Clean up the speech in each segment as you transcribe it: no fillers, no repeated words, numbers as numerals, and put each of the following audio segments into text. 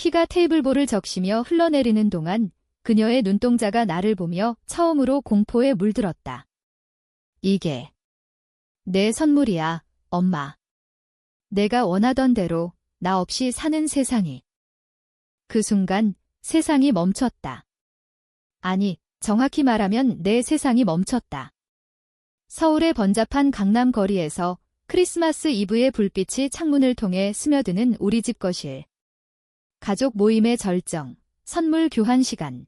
피가 테이블볼을 적시며 흘러내리는 동안 그녀의 눈동자가 나를 보며 처음으로 공포에 물들었다. 이게 내 선물이야, 엄마. 내가 원하던 대로 나 없이 사는 세상이. 그 순간 세상이 멈췄다. 아니, 정확히 말하면 내 세상이 멈췄다. 서울의 번잡한 강남 거리에서 크리스마스 이브의 불빛이 창문을 통해 스며드는 우리 집 거실. 가족 모임의 절정, 선물 교환 시간.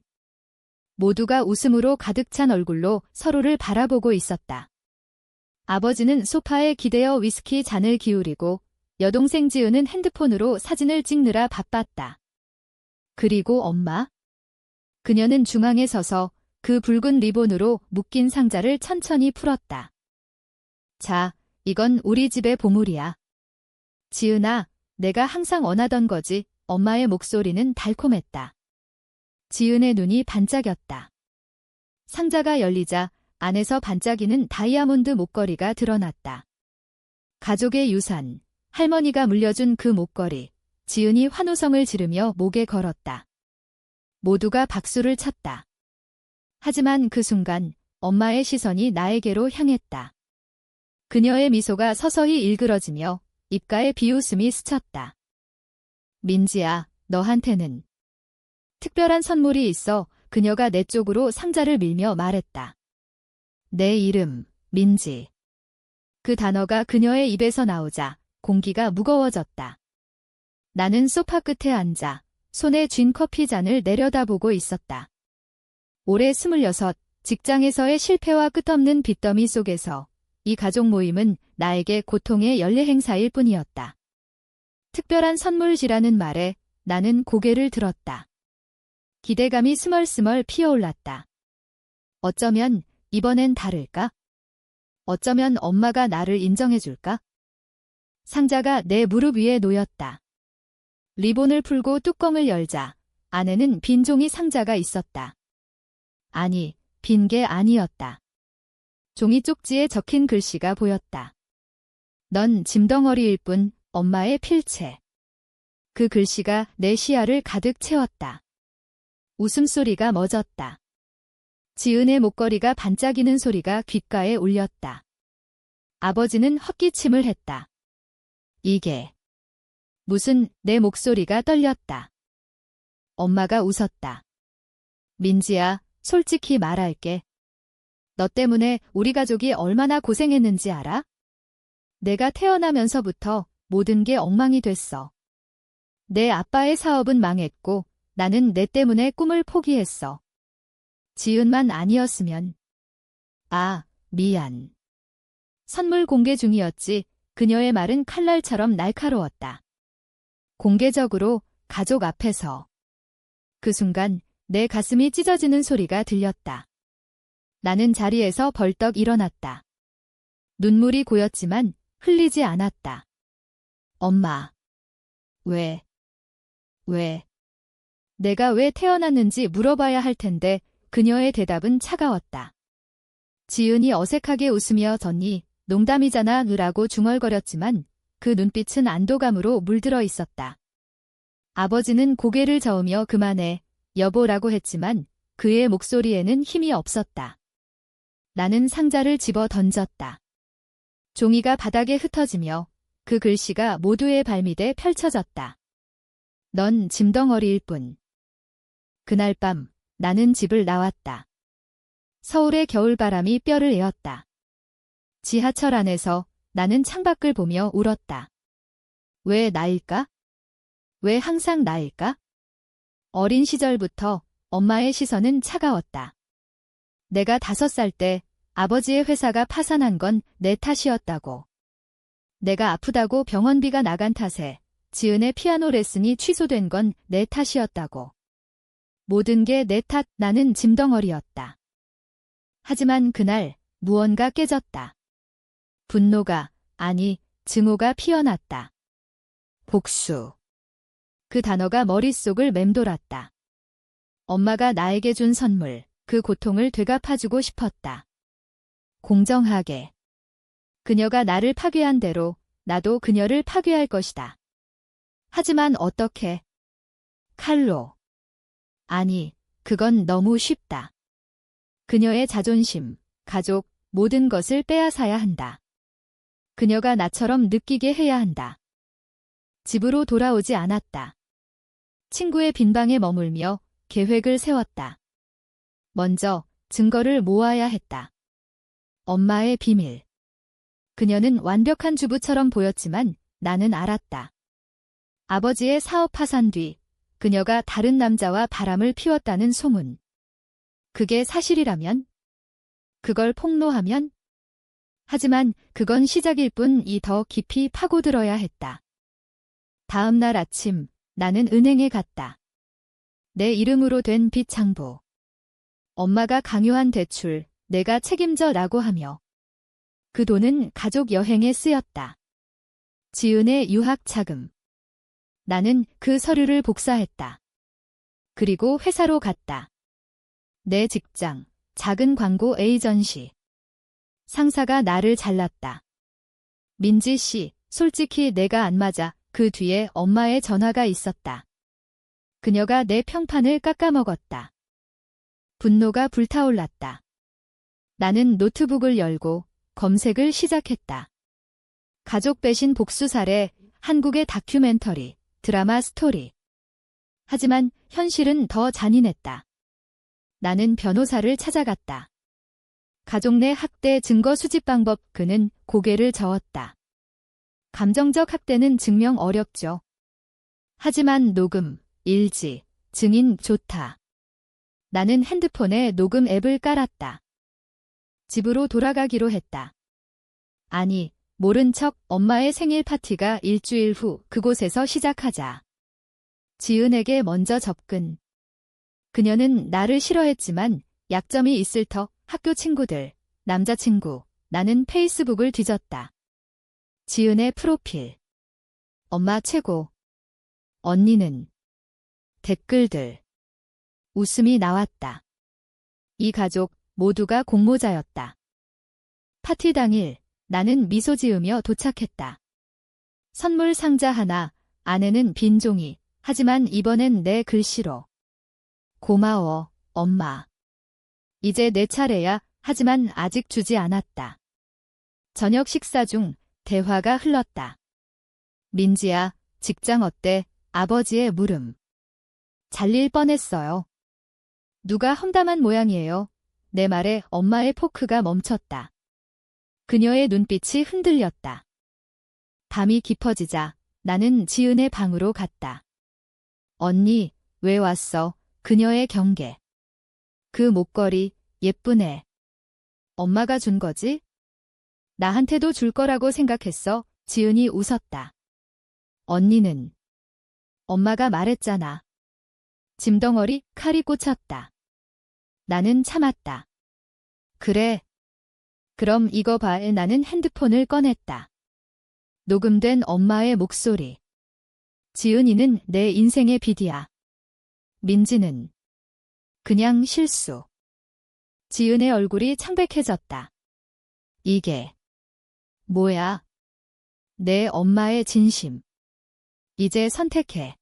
모두가 웃음으로 가득 찬 얼굴로 서로를 바라보고 있었다. 아버지는 소파에 기대어 위스키 잔을 기울이고 여동생 지은은 핸드폰으로 사진을 찍느라 바빴다. 그리고 엄마? 그녀는 중앙에 서서 그 붉은 리본으로 묶인 상자를 천천히 풀었다. 자, 이건 우리 집의 보물이야. 지은아, 내가 항상 원하던 거지. 엄마의 목소리는 달콤했다. 지은의 눈이 반짝였다. 상자가 열리자 안에서 반짝이는 다이아몬드 목걸이가 드러났다. 가족의 유산, 할머니가 물려준 그 목걸이. 지은이 환호성을 지르며 목에 걸었다. 모두가 박수를 쳤다. 하지만 그 순간 엄마의 시선이 나에게로 향했다. 그녀의 미소가 서서히 일그러지며 입가에 비웃음이 스쳤다. 민지야, 너한테는 특별한 선물이 있어. 그녀가 내 쪽으로 상자를 밀며 말했다. 내 이름, 민지. 그 단어가 그녀의 입에서 나오자 공기가 무거워졌다. 나는 소파 끝에 앉아 손에 쥔 커피 잔을 내려다보고 있었다. 올해 26, 직장에서의 실패와 끝없는 빚더미 속에서 이 가족 모임은 나에게 고통의 연례 행사일 뿐이었다. 특별한 선물이라는 말에 나는 고개를 들었다. 기대감이 스멀스멀 피어올랐다. 어쩌면 이번엔 다를까? 어쩌면 엄마가 나를 인정해줄까? 상자가 내 무릎 위에 놓였다. 리본을 풀고 뚜껑을 열자 안에는 빈 종이 상자가 있었다. 아니, 빈 게 아니었다. 종이 쪽지에 적힌 글씨가 보였다. 넌 짐덩어리일 뿐, 엄마의 필체. 그 글씨가 내 시야를 가득 채웠다. 웃음소리가 멎었다. 지은의 목걸이가 반짝이는 소리가 귓가에 울렸다. 아버지는 헛기침을 했다. 이게 무슨. 내 목소리가 떨렸다. 엄마가 웃었다. 민지야, 솔직히 말할게. 너 때문에 우리 가족이 얼마나 고생했는지 알아? 내가 태어나면서부터 모든 게 엉망이 됐어. 내 아빠의 사업은 망했고 나는 내 때문에 꿈을 포기했어. 지은만 아니었으면. 아, 미안. 선물 공개 중이었지. 그녀의 말은 칼날처럼 날카로웠다. 공개적으로 가족 앞에서. 그 순간 내 가슴이 찢어지는 소리가 들렸다. 나는 자리에서 벌떡 일어났다. 눈물이 고였지만 흘리지 않았다. 엄마. 왜? 내가 왜 태어났는지 물어봐야 할 텐데 그녀의 대답은 차가웠다. 지은이 어색하게 웃으며 졌니? 농담이잖아 으라고 중얼거렸지만 그 눈빛은 안도감으로 물들어 있었다. 아버지는 고개를 저으며 그만해, 여보라고 했지만 그의 목소리에는 힘이 없었다. 나는 상자를 집어 던졌다. 종이가 바닥에 흩어지며 그 글씨가 모두의 발밑에 펼쳐졌다. 넌 짐덩어리일 뿐. 그날 밤 나는 집을 나왔다. 서울의 겨울바람이 뼈를 에었다. 지하철 안에서 나는 창밖을 보며 울었다. 왜 나일까? 왜 항상 나일까? 어린 시절부터 엄마의 시선은 차가웠다. 내가 5살 때 아버지의 회사가 파산한 건 내 탓이었다고. 내가 아프다고 병원비가 나간 탓에 지은의 피아노 레슨이 취소된 건 내 탓이었다고. 모든 게 내 탓. 나는 짐덩어리였다. 하지만 그날 무언가 깨졌다. 분노가, 아니, 증오가 피어났다. 복수. 그 단어가 머릿속을 맴돌았다. 엄마가 나에게 준 선물, 그 고통을 되갚아주고 싶었다. 공정하게. 그녀가 나를 파괴한 대로 나도 그녀를 파괴할 것이다. 하지만 어떻게? 칼로. 아니, 그건 너무 쉽다. 그녀의 자존심, 가족, 모든 것을 빼앗아야 한다. 그녀가 나처럼 느끼게 해야 한다. 집으로 돌아오지 않았다. 친구의 빈방에 머물며 계획을 세웠다. 먼저 증거를 모아야 했다. 엄마의 비밀. 그녀는 완벽한 주부처럼 보였지만 나는 알았다. 아버지의 사업 파산 뒤 그녀가 다른 남자와 바람을 피웠다는 소문. 그게 사실이라면? 그걸 폭로하면? 하지만 그건 시작일 뿐 더 깊이 파고들어야 했다. 다음 날 아침 나는 은행에 갔다. 내 이름으로 된 빚 장부. 엄마가 강요한 대출, 내가 책임져 라고 하며. 그 돈은 가족 여행에 쓰였다. 지은의 유학 자금. 나는 그 서류를 복사했다. 그리고 회사로 갔다. 내 직장, 작은 광고 에이전시. 상사가 나를 잘랐다. 민지 씨, 솔직히 내가 안 맞아. 그 뒤에 엄마의 전화가 있었다. 그녀가 내 평판을 깎아먹었다. 분노가 불타올랐다. 나는 노트북을 열고 검색을 시작했다. 가족 배신 복수 사례, 한국의 다큐멘터리, 드라마 스토리. 하지만 현실은 더 잔인했다. 나는 변호사를 찾아갔다. 가족 내 학대 증거 수집 방법. 그는 고개를 저었다. 감정적 학대는 증명 어렵죠. 하지만 녹음, 일지, 증인 좋다. 나는 핸드폰에 녹음 앱을 깔았다. 집으로 돌아가기로 했다. 아니, 모른 척 엄마의 생일 파티가 일주일 후 그곳에서 시작하자. 지은에게 먼저 접근. 그녀는 나를 싫어했지만 약점이 있을 터 학교 친구들, 남자친구, 나는 페이스북을 뒤졌다. 지은의 프로필. 엄마 최고. 언니는. 댓글들. 웃음이 나왔다. 이 가족 모두가 공모자였다. 파티 당일 나는 미소 지으며 도착했다. 선물 상자 하나, 안에는 빈 종이, 하지만 이번엔 내 글씨로. 고마워, 엄마. 이제 내 차례야. 하지만 아직 주지 않았다. 저녁 식사 중 대화가 흘렀다. 민지야, 직장 어때? 아버지의 물음. 잘릴 뻔했어요. 누가 험담한 모양이에요. 내 말에 엄마의 포크가 멈췄다. 그녀의 눈빛이 흔들렸다. 밤이 깊어지자 나는 지은의 방으로 갔다. 언니, 왜 왔어? 그녀의 경계. 그 목걸이, 예쁘네. 엄마가 준 거지? 나한테도 줄 거라고 생각했어. 지은이 웃었다. 언니는. 엄마가 말했잖아. 짐덩어리 칼이 꽂혔다. 나는 참았다. 그래. 그럼 이거 봐. 나는 핸드폰을 꺼냈다. 녹음된 엄마의 목소리. 지은이는 내 인생의 빛이야. 민지는. 그냥 실수. 지은의 얼굴이 창백해졌다. 이게. 뭐야? 내 엄마의 진심. 이제 선택해.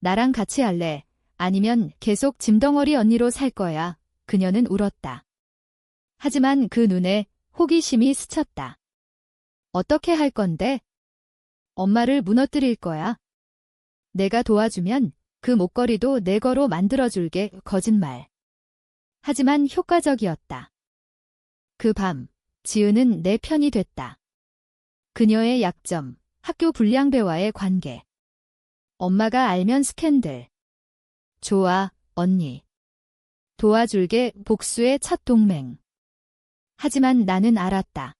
나랑 같이 할래? 아니면 계속 짐덩어리 언니로 살 거야? 그녀는 울었다. 하지만 그 눈에 호기심이 스쳤다. 어떻게 할 건데? 엄마를 무너뜨릴 거야. 내가 도와주면 그 목걸이도 내 거로 만들어줄게. 거짓말. 하지만 효과적이었다. 그 밤, 지은은 내 편이 됐다. 그녀의 약점, 학교 불량배와의 관계. 엄마가 알면 스캔들. 좋아, 언니. 도와줄게. 복수의 첫 동맹. 하지만 나는 알았다.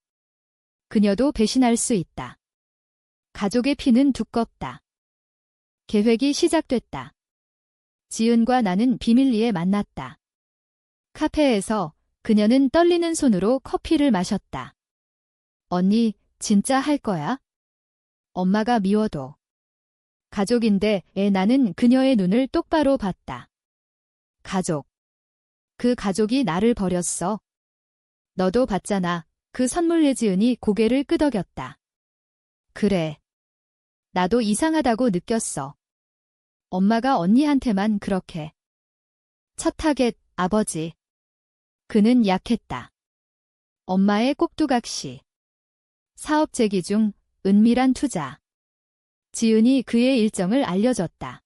그녀도 배신할 수 있다. 가족의 피는 두껍다. 계획이 시작됐다. 지은과 나는 비밀리에 만났다. 카페에서 그녀는 떨리는 손으로 커피를 마셨다. 언니, 진짜 할 거야? 엄마가 미워도. 가족인데 나는 그녀의 눈을 똑바로 봤다. 가족. 그 가족이 나를 버렸어. 너도 봤잖아. 그 선물에 지은이 고개를 끄덕였다. 그래. 나도 이상하다고 느꼈어. 엄마가 언니한테만 그렇게. 첫 타겟, 아버지. 그는 약했다. 엄마의 꼭두각시. 사업 재기 중 은밀한 투자. 지은이 그의 일정을 알려줬다.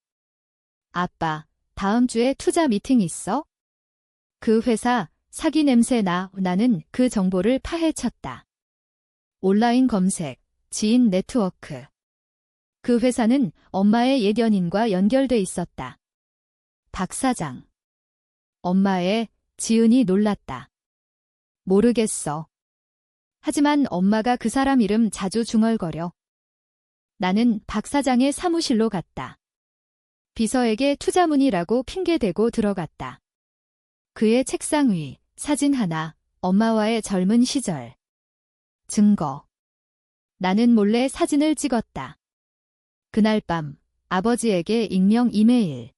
아빠, 다음 주에 투자 미팅 있어? 그 회사 사기 냄새 나. 나는 그 정보를 파헤쳤다. 온라인 검색, 지인 네트워크. 그 회사는 엄마의 옛 연인과 연결돼 있었다. 박 사장. 엄마의 지은이 놀랐다. 모르겠어. 하지만 엄마가 그 사람 이름 자주 중얼거려. 나는 박 사장의 사무실로 갔다. 비서에게 투자문의라고 핑계대고 들어갔다. 그의 책상 위 사진 하나, 엄마와의 젊은 시절. 증거. 나는 몰래 사진을 찍었다. 그날 밤 아버지에게 익명 이메일.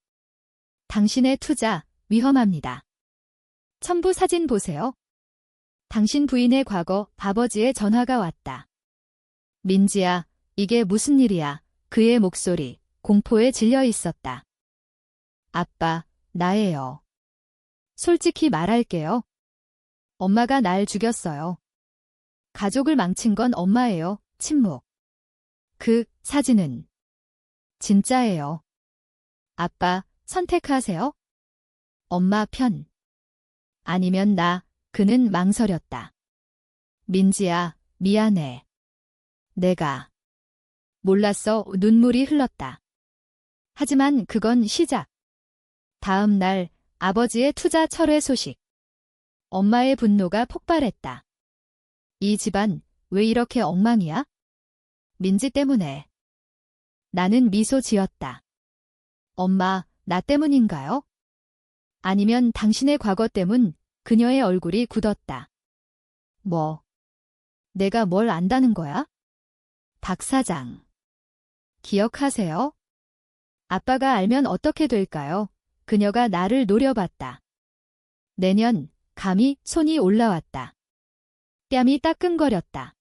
당신의 투자 위험합니다. 첨부 사진 보세요. 당신 부인의 과거. 아버지의 전화가 왔다. 민지야, 이게 무슨 일이야? 그의 목소리 공포에 질려 있었다. 아빠, 나예요. 솔직히 말할게요. 엄마가 날 죽였어요. 가족을 망친 건 엄마예요. 침묵. 그 사진은 진짜예요. 아빠, 선택하세요. 엄마 편. 아니면 나. 그는 망설였다. 민지야, 미안해. 내가 몰랐어. 눈물이 흘렀다. 하지만 그건 시작. 다음 날 아버지의 투자 철회 소식. 엄마의 분노가 폭발했다. 이 집안 왜 이렇게 엉망이야? 민지 때문에. 나는 미소 지었다. 엄마, 나 때문인가요? 아니면 당신의 과거 때문? 그녀의 얼굴이 굳었다. 뭐? 내가 뭘 안다는 거야? 박 사장. 기억하세요? 아빠가 알면 어떻게 될까요? 그녀가 나를 노려봤다. 내년, 감히 손이 올라왔다. 뺨이 따끔거렸다.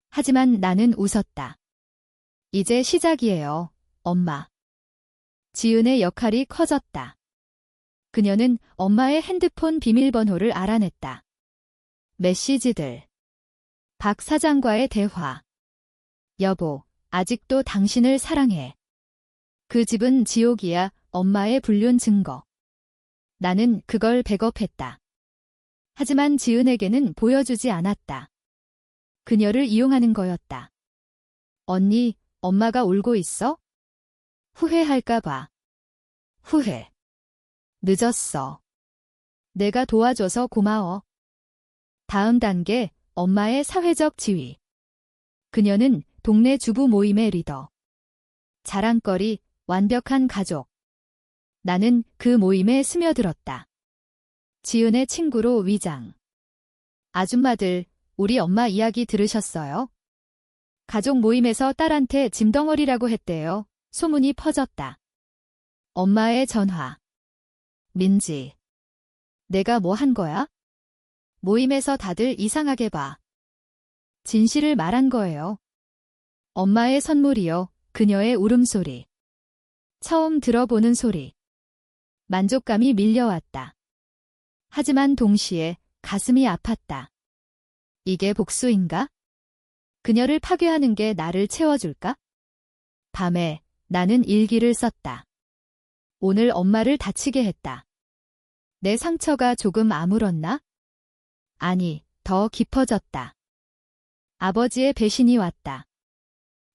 하지만 나는 웃었다. 이제 시작이에요, 엄마. 지은의 역할이 커졌다. 그녀는 엄마의 핸드폰 비밀번호를 알아냈다. 메시지들. 박 사장과의 대화. 여보, 아직도 당신을 사랑해. 그 집은 지옥이야. 엄마의 불륜 증거. 나는 그걸 백업했다. 하지만 지은에게는 보여주지 않았다. 그녀를 이용하는 거였다. 언니, 엄마가 울고 있어? 후회할까봐. 후회. 늦었어. 내가 도와줘서 고마워. 다음 단계, 엄마의 사회적 지위. 그녀는 동네 주부 모임의 리더. 자랑거리, 완벽한 가족. 나는 그 모임에 스며들었다. 지은의 친구로 위장. 아줌마들, 우리 엄마 이야기 들으셨어요? 가족 모임에서 딸한테 짐덩어리라고 했대요. 소문이 퍼졌다. 엄마의 전화. 민지. 내가 뭐 한 거야? 모임에서 다들 이상하게 봐. 진실을 말한 거예요. 엄마의 선물이요. 그녀의 울음소리. 처음 들어보는 소리. 만족감이 밀려왔다. 하지만 동시에 가슴이 아팠다. 이게 복수인가? 그녀를 파괴하는 게 나를 채워줄까? 밤에 나는 일기를 썼다. 오늘 엄마를 다치게 했다. 내 상처가 조금 아물었나? 아니, 더 깊어졌다. 아버지의 배신이 왔다.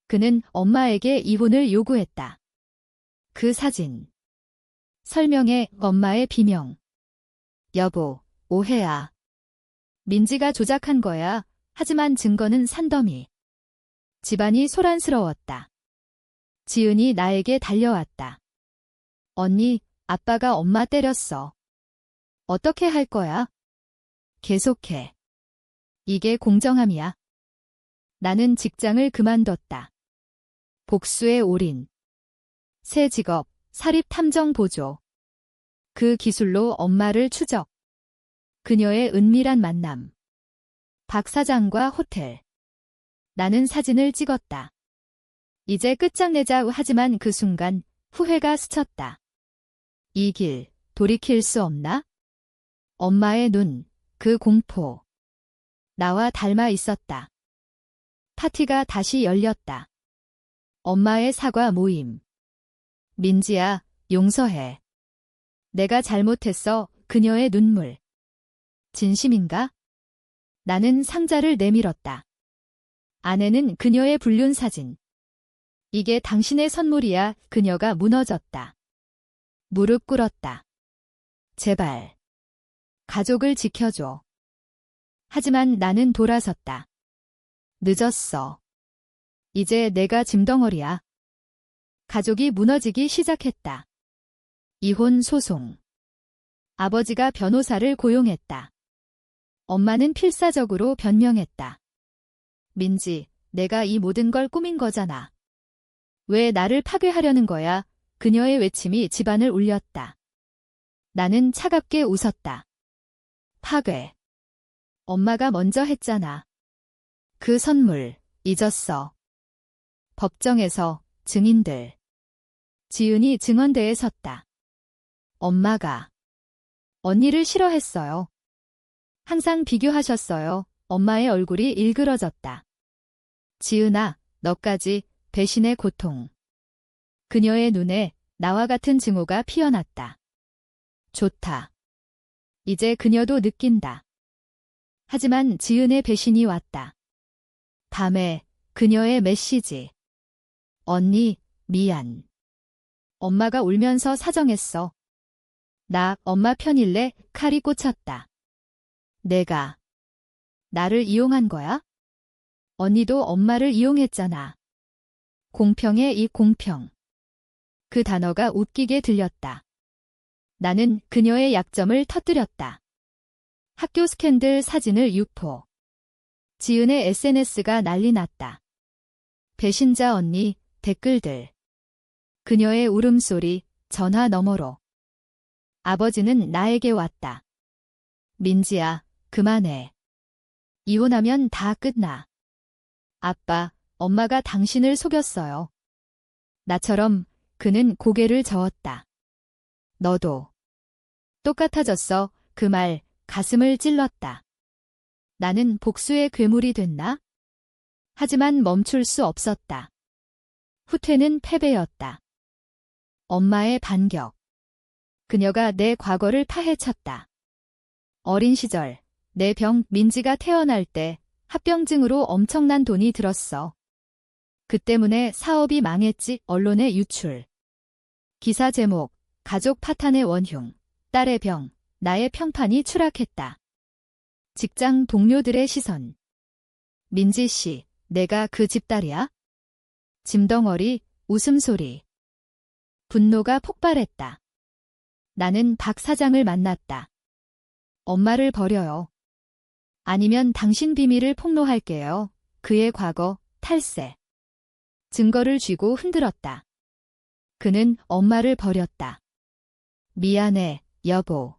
그는 엄마에게 이혼을 요구했다. 그 사진. 설명에 엄마의 비명. 여보, 오해야. 민지가 조작한 거야. 하지만 증거는 산더미. 집안이 소란스러웠다. 지은이 나에게 달려왔다. 언니, 아빠가 엄마 때렸어. 어떻게 할 거야? 계속해. 이게 공정함이야. 나는 직장을 그만뒀다. 복수에 올인. 새 직업, 사립탐정 보조. 그 기술로 엄마를 추적. 그녀의 은밀한 만남. 박 사장과 호텔. 나는 사진을 찍었다. 이제 끝장내자. 하지만 그 순간 후회가 스쳤다. 이 길 돌이킬 수 없나? 엄마의 눈, 그 공포. 나와 닮아 있었다. 파티가 다시 열렸다. 엄마의 사과 모임. 민지야, 용서해. 내가 잘못했어. 그녀의 눈물. 진심인가? 나는 상자를 내밀었다. 안에는 그녀의 불륜 사진. 이게 당신의 선물이야. 그녀가 무너졌다. 무릎 꿇었다. 제발. 가족을 지켜줘. 하지만 나는 돌아섰다. 늦었어. 이제 내가 짐덩어리야. 가족이 무너지기 시작했다. 이혼 소송. 아버지가 변호사를 고용했다. 엄마는 필사적으로 변명했다. 민지, 내가 이 모든 걸 꾸민 거잖아. 왜 나를 파괴하려는 거야? 그녀의 외침이 집안을 울렸다. 나는 차갑게 웃었다. 파괴. 엄마가 먼저 했잖아. 그 선물, 잊었어. 법정에서 증인들. 지은이 증언대에 섰다. 엄마가 언니를 싫어했어요. 항상 비교하셨어요. 엄마의 얼굴이 일그러졌다. 지은아, 너까지 배신의 고통. 그녀의 눈에 나와 같은 증오가 피어났다. 좋다. 이제 그녀도 느낀다. 하지만 지은의 배신이 왔다. 밤에 그녀의 메시지. 언니, 미안. 엄마가 울면서 사정했어. 나 엄마 편일래? 칼이 꽂혔다. 내가 나를 이용한 거야? 언니도 엄마를 이용했잖아. 공평해 이 공평. 그 단어가 웃기게 들렸다. 나는 그녀의 약점을 터뜨렸다. 학교 스캔들 사진을 유포. 지은의 SNS가 난리 났다. 배신자 언니, 댓글들. 그녀의 울음소리, 전화 너머로. 아버지는 나에게 왔다. 민지야, 그만해. 이혼하면 다 끝나. 아빠, 엄마가 당신을 속였어요. 나처럼 그는 고개를 저었다. 너도. 똑같아졌어. 그 말 가슴을 찔렀다. 나는 복수의 괴물이 됐나? 하지만 멈출 수 없었다. 후퇴는 패배였다. 엄마의 반격. 그녀가 내 과거를 파헤쳤다. 어린 시절, 내 병 민지가 태어날 때 합병증으로 엄청난 돈이 들었어. 그 때문에 사업이 망했지. 언론에 유출. 기사 제목, 가족 파탄의 원흉, 딸의 병, 나의 평판이 추락했다. 직장 동료들의 시선. 민지 씨, 내가 그 집 딸이야? 짐덩어리, 웃음소리. 분노가 폭발했다. 나는 박 사장을 만났다. 엄마를 버려요. 아니면 당신 비밀을 폭로할게요. 그의 과거, 탈세. 증거를 쥐고 흔들었다. 그는 엄마를 버렸다. 미안해, 여보.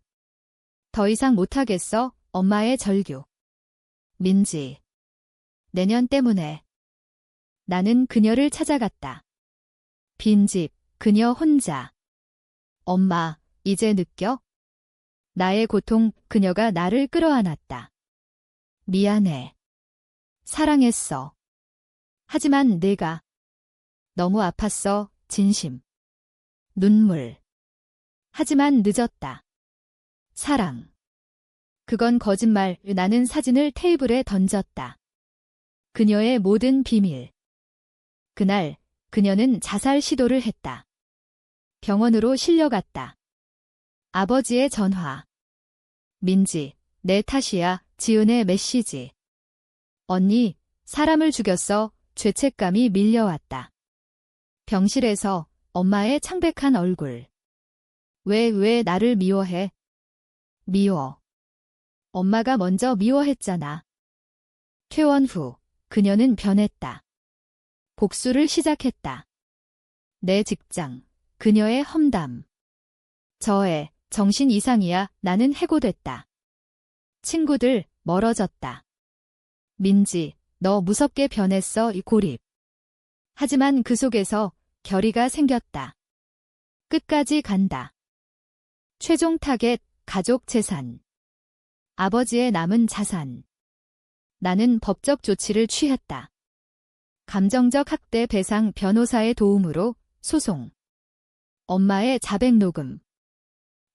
더 이상 못하겠어, 엄마의 절규. 민지. 내년 때문에. 나는 그녀를 찾아갔다. 빈집, 그녀 혼자. 엄마, 이제 느껴? 나의 고통, 그녀가 나를 끌어안았다. 미안해. 사랑했어. 하지만 내가 너무 아팠어, 진심. 눈물. 하지만 늦었다. 사랑. 그건 거짓말. 나는 사진을 테이블에 던졌다. 그녀의 모든 비밀. 그날 그녀는 자살 시도를 했다. 병원으로 실려갔다. 아버지의 전화. 민지, 내 탓이야. 지은의 메시지. 언니, 사람을 죽였어. 죄책감이 밀려왔다. 병실에서 엄마의 창백한 얼굴. 왜 나를 미워해? 미워. 엄마가 먼저 미워했잖아. 퇴원 후 그녀는 변했다. 복수를 시작했다. 내 직장, 그녀의 험담. 저의 정신 이상이야. 나는 해고됐다. 친구들 멀어졌다. 민지, 너 무섭게 변했어. 이 고립. 하지만 그 속에서 결의가 생겼다. 끝까지 간다. 최종 타겟, 가족 재산. 아버지의 남은 자산. 나는 법적 조치를 취했다. 감정적 학대 배상 변호사의 도움으로 소송. 엄마의 자백 녹음.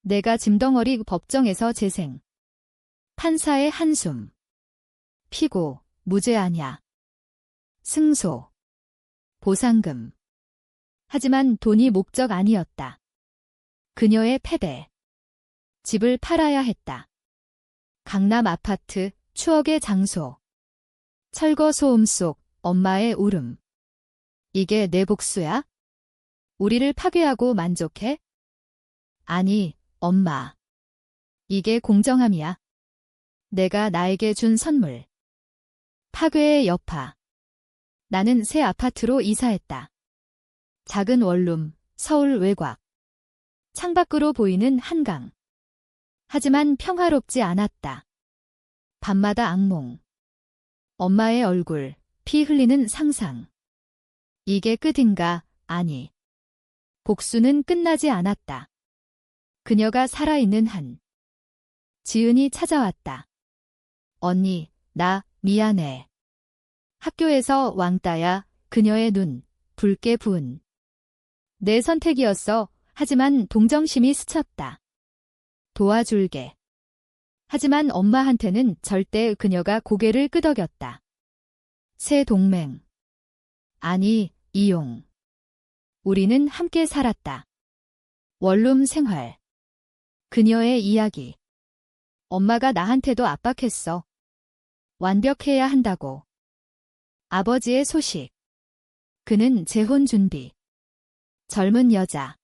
내가 짐덩어리 법정에서 재생. 판사의 한숨. 피고, 무죄 아냐. 승소. 보상금. 하지만 돈이 목적 아니었다. 그녀의 패배. 집을 팔아야 했다. 강남 아파트, 추억의 장소. 철거 소음 속 엄마의 울음. 이게 내 복수야? 우리를 파괴하고 만족해? 아니, 엄마. 이게 공정함이야. 내가 나에게 준 선물. 파괴의 여파. 나는 새 아파트로 이사했다. 작은 원룸, 서울 외곽. 창밖으로 보이는 한강. 하지만 평화롭지 않았다. 밤마다 악몽. 엄마의 얼굴, 피 흘리는 상상. 이게 끝인가? 아니. 복수는 끝나지 않았다. 그녀가 살아있는 한. 지은이 찾아왔다. 언니, 나 미안해. 학교에서 왕따야. 그녀의 눈, 붉게 부은. 내 선택이었어. 하지만 동정심이 스쳤다. 도와줄게. 하지만 엄마한테는 절대 그녀가 고개를 끄덕였다. 새 동맹. 아니, 이용. 우리는 함께 살았다. 원룸 생활. 그녀의 이야기. 엄마가 나한테도 압박했어. 완벽해야 한다고. 아버지의 소식. 그는 재혼 준비. 젊은 여자.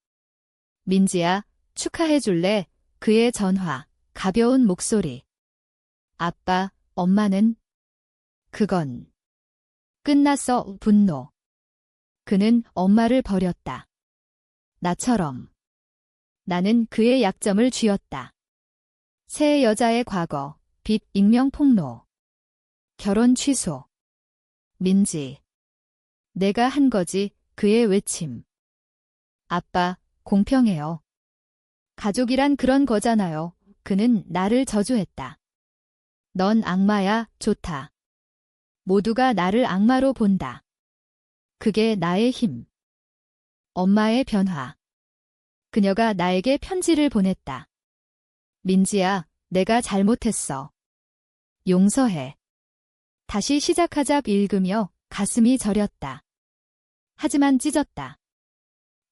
민지야, 축하해줄래? 그의 전화, 가벼운 목소리. 아빠, 엄마는? 그건. 끝났어. 분노. 그는 엄마를 버렸다. 나처럼. 나는 그의 약점을 쥐었다. 새 여자의 과거, 빚, 익명 폭로. 결혼 취소. 민지. 내가 한 거지. 그의 외침. 아빠, 공평해요. 가족이란 그런 거잖아요. 그는 나를 저주했다. 넌 악마야. 좋다. 모두가 나를 악마로 본다. 그게 나의 힘. 엄마의 변화. 그녀가 나에게 편지를 보냈다. 민지야, 내가 잘못했어. 용서해. 다시 시작하자. 읽으며 가슴이 저렸다. 하지만 찢었다.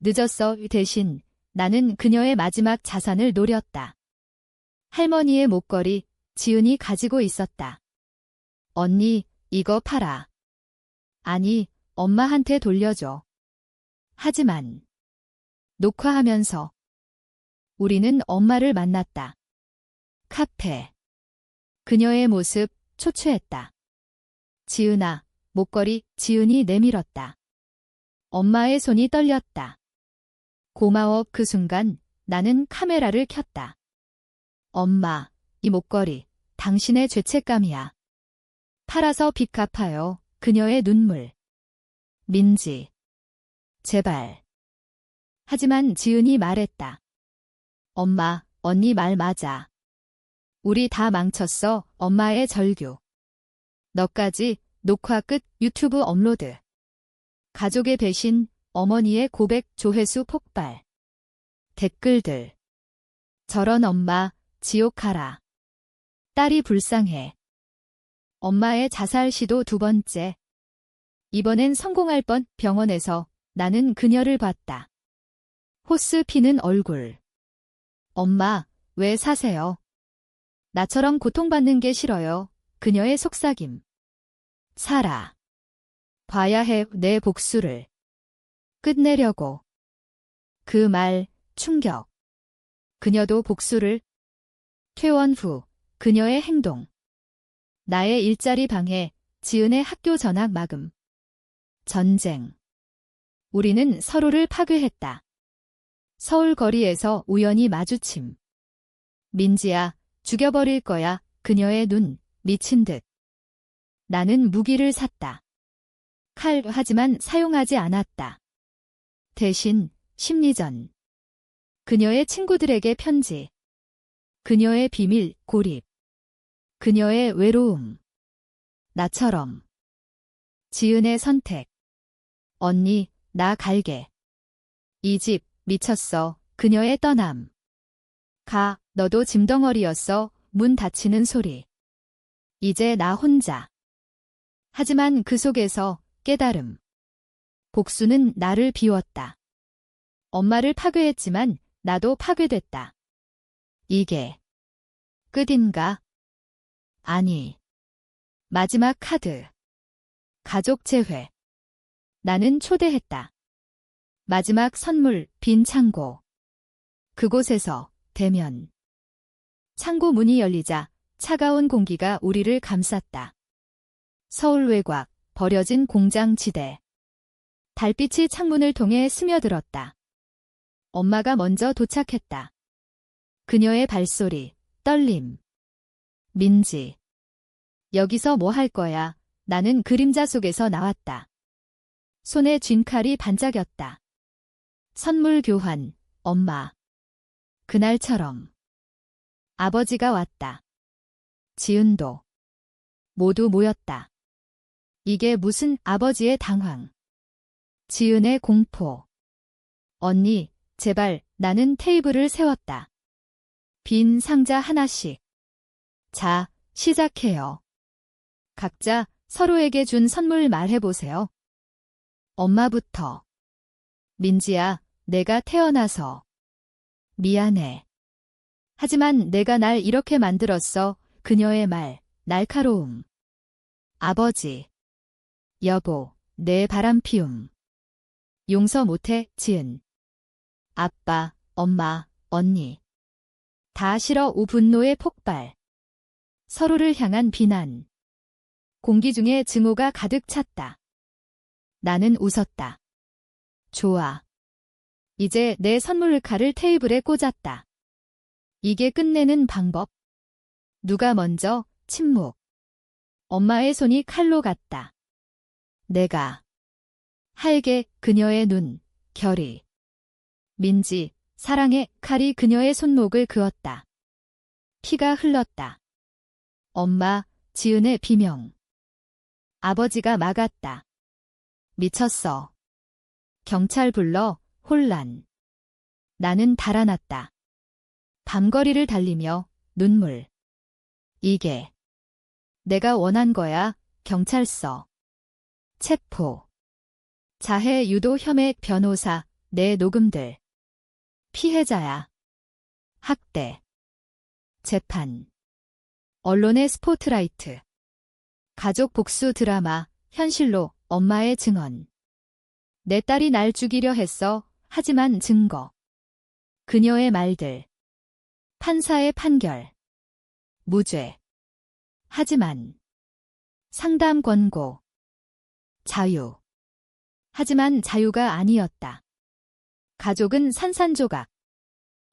늦었어. 대신 나는 그녀의 마지막 자산을 노렸다. 할머니의 목걸이, 지은이 가지고 있었다. 언니, 이거 팔아. 아니, 엄마한테 돌려줘. 하지만 녹화하면서 우리는 엄마를 만났다. 카페. 그녀의 모습 초췌했다. 지은아, 목걸이. 지은이 내밀었다. 엄마의 손이 떨렸다. 고마워. 그 순간 나는 카메라를 켰다. 엄마, 이 목걸이 당신의 죄책감이야. 팔아서 빚 갚아요. 그녀의 눈물. 민지. 제발. 하지만 지은이 말했다. 엄마, 언니 말 맞아. 우리 다 망쳤어. 엄마의 절규. 너까지. 녹화 끝. 유튜브 업로드. 가족의 배신, 어머니의 고백, 조회수 폭발. 댓글들. 저런 엄마, 지옥 가라. 딸이 불쌍해. 엄마의 자살 시도 두 번째. 이번엔 성공할 뻔. 병원에서 나는 그녀를 봤다. 호스 피는 얼굴. 엄마, 왜 사세요? 나처럼 고통받는 게 싫어요. 그녀의 속삭임. 살아. 봐야 해. 내 복수를. 끝내려고. 그 말, 충격. 그녀도 복수를. 퇴원 후, 그녀의 행동. 나의 일자리 방해, 지은의 학교 전학 마금. 전쟁. 우리는 서로를 파괴했다. 서울 거리에서 우연히 마주침. 민지야, 죽여버릴 거야. 그녀의 눈, 미친 듯. 나는 무기를 샀다. 칼. 하지만 사용하지 않았다. 대신 심리전. 그녀의 친구들에게 편지. 그녀의 비밀, 고립. 그녀의 외로움. 나처럼. 지은의 선택. 언니, 나 갈게. 이 집, 미쳤어. 그녀의 떠남. 가, 너도 짐덩어리였어. 문 닫히는 소리. 이제 나 혼자. 하지만 그 속에서 깨달음. 복수는 나를 비웠다. 엄마를 파괴했지만 나도 파괴됐다. 이게 끝인가? 아니. 마지막 카드. 가족 재회. 나는 초대했다. 마지막 선물, 빈 창고. 그곳에서 대면. 창고 문이 열리자 차가운 공기가 우리를 감쌌다. 서울 외곽, 버려진 공장 지대. 달빛이 창문을 통해 스며들었다. 엄마가 먼저 도착했다. 그녀의 발소리, 떨림. 민지. 여기서 뭐 할 거야? 나는 그림자 속에서 나왔다. 손에 쥔 칼이 반짝였다. 선물 교환, 엄마. 그날처럼. 아버지가 왔다. 지은도. 모두 모였다. 이게 무슨 아버지의 당황. 지은의 공포. 언니, 제발. 나는 테이블을 세웠다. 빈 상자 하나씩. 자, 시작해요. 각자 서로에게 준 선물 말해보세요. 엄마부터. 민지야, 내가 태어나서. 미안해. 하지만 내가 날 이렇게 만들었어. 그녀의 말, 날카로움. 아버지. 여보, 내 바람피움. 용서 못해, 지은. 아빠, 엄마, 언니. 다 싫어. 분노의 폭발. 서로를 향한 비난. 공기 중에 증오가 가득 찼다. 나는 웃었다. 좋아. 이제 내 선물 칼을 테이블에 꽂았다. 이게 끝내는 방법. 누가 먼저? 침묵. 엄마의 손이 칼로 갔다. 내가. 하얘게 그녀의 눈, 결이. 민지, 사랑의 칼이 그녀의 손목을 그었다. 피가 흘렀다. 엄마, 지은의 비명. 아버지가 막았다. 미쳤어. 경찰 불러, 혼란. 나는 달아났다. 밤거리를 달리며 눈물. 이게 내가 원한 거야. 경찰서. 체포. 자해 유도 혐액 변호사. 내 녹음들. 피해자야. 학대. 재판. 언론의 스포트라이트. 가족 복수 드라마. 현실로 엄마의 증언. 내 딸이 날 죽이려 했어. 하지만 증거. 그녀의 말들. 판사의 판결. 무죄. 하지만. 상담 권고. 자유. 하지만 자유가 아니었다. 가족은 산산조각.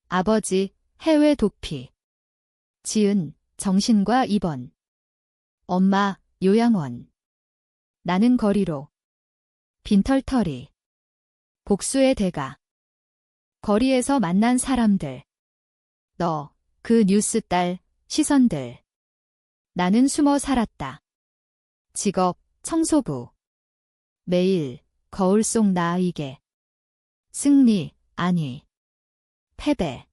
아버지, 해외 도피. 지은, 정신과 입원. 엄마, 요양원. 나는 거리로. 빈털터리. 복수의 대가. 거리에서 만난 사람들. 너, 그 뉴스 딸, 시선들. 나는 숨어 살았다. 직업, 청소부. 매일, 거울 속 나에게. 승리, 아니. 패배.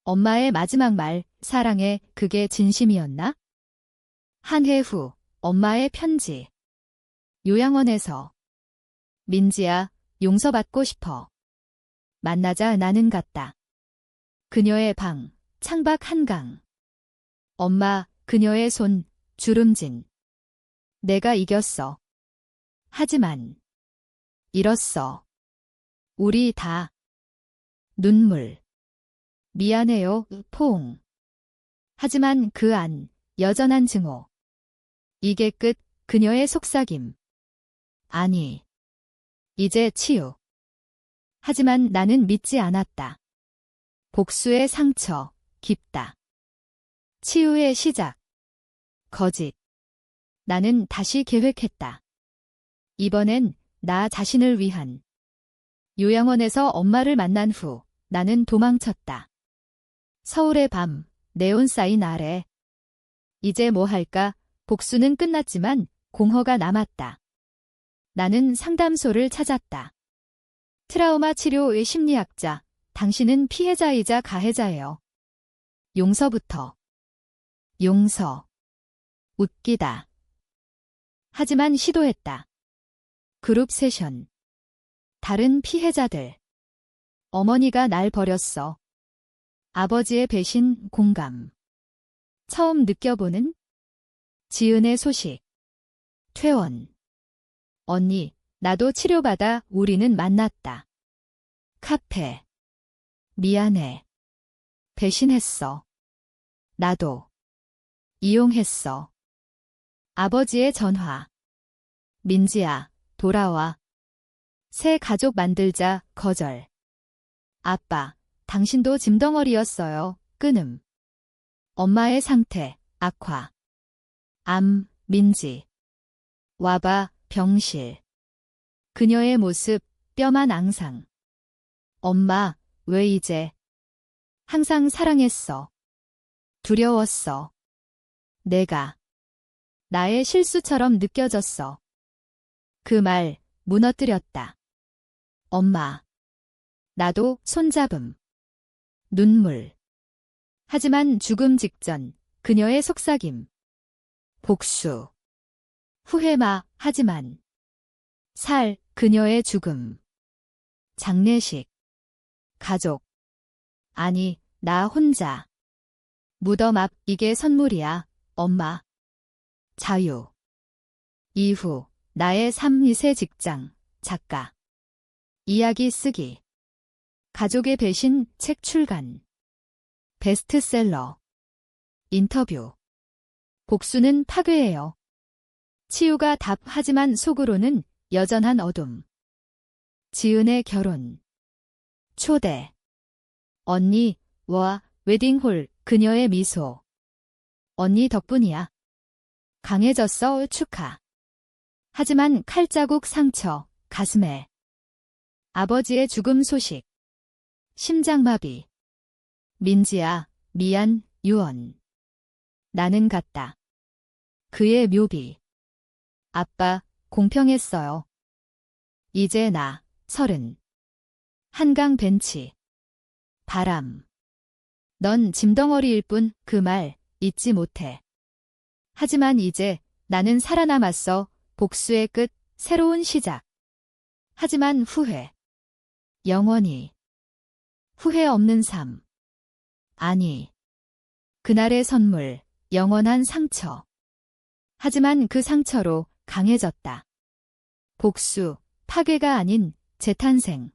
엄마의 마지막 말, 사랑해, 그게 진심이었나? 한 해 후, 엄마의 편지. 요양원에서. 민지야, 용서받고 싶어. 만나자. 나는 갔다. 그녀의 방, 창밖 한강. 엄마, 그녀의 손, 주름진. 내가 이겼어. 하지만 잃었어. 우리 다. 눈물. 미안해요. 포옹. 하지만 그 안, 여전한 증오. 이게 끝. 그녀의 속삭임. 아니. 이제 치유. 하지만 나는 믿지 않았다. 복수의 상처, 깊다. 치유의 시작. 거짓. 나는 다시 계획했다. 이번엔 나 자신을 위한. 요양원에서 엄마를 만난 후 나는 도망쳤다. 서울의 밤, 네온 사인 아래. 이제 뭐 할까? 복수는 끝났지만 공허가 남았다. 나는 상담소를 찾았다. 트라우마 치료의 심리학자, 당신은 피해자이자 가해자예요. 용서부터. 용서. 웃기다. 하지만 시도했다. 그룹 세션. 다른 피해자들. 어머니가 날 버렸어. 아버지의 배신, 공감. 처음 느껴보는 지은의 소식. 퇴원. 언니, 나도 치료받아 우리는 만났다. 카페. 미안해. 배신했어. 나도. 이용했어. 아버지의 전화. 민지야, 돌아와. 새 가족 만들자, 거절. 아빠, 당신도 짐덩어리였어요, 끊음. 엄마의 상태, 악화. 암, 민지. 와봐, 병실. 그녀의 모습, 뼈만 앙상. 엄마, 왜 이제? 항상 사랑했어. 두려웠어. 내가. 나의 실수처럼 느껴졌어. 그 말, 무너뜨렸다. 엄마. 나도 손잡음. 눈물. 하지만 죽음 직전, 그녀의 속삭임. 복수. 후회마, 하지만. 살, 그녀의 죽음. 장례식. 가족. 아니, 나 혼자. 무덤 앞, 이게 선물이야, 엄마. 자유. 이후, 나의 삶 새 직장, 작가. 이야기 쓰기. 가족의 배신, 책 출간. 베스트셀러. 인터뷰. 복수는 파괴예요. 치유가 답, 하지만 속으로는 여전한 어둠. 지은의 결혼. 초대. 언니, 와, 웨딩홀, 그녀의 미소. 언니 덕분이야. 강해졌어, 축하. 하지만 칼자국 상처, 가슴에. 아버지의 죽음 소식. 심장마비. 민지야, 미안, 유언. 나는 갔다. 그의 묘비. 아빠, 공평했어요. 이제 나, 30. 한강 벤치. 바람. 넌 짐덩어리일 뿐, 그 말 잊지 못해. 하지만 이제 나는 살아남았어. 복수의 끝, 새로운 시작. 하지만 후회. 영원히. 후회 없는 삶. 아니. 그날의 선물, 영원한 상처. 하지만 그 상처로 강해졌다. 복수, 파괴가 아닌 재탄생.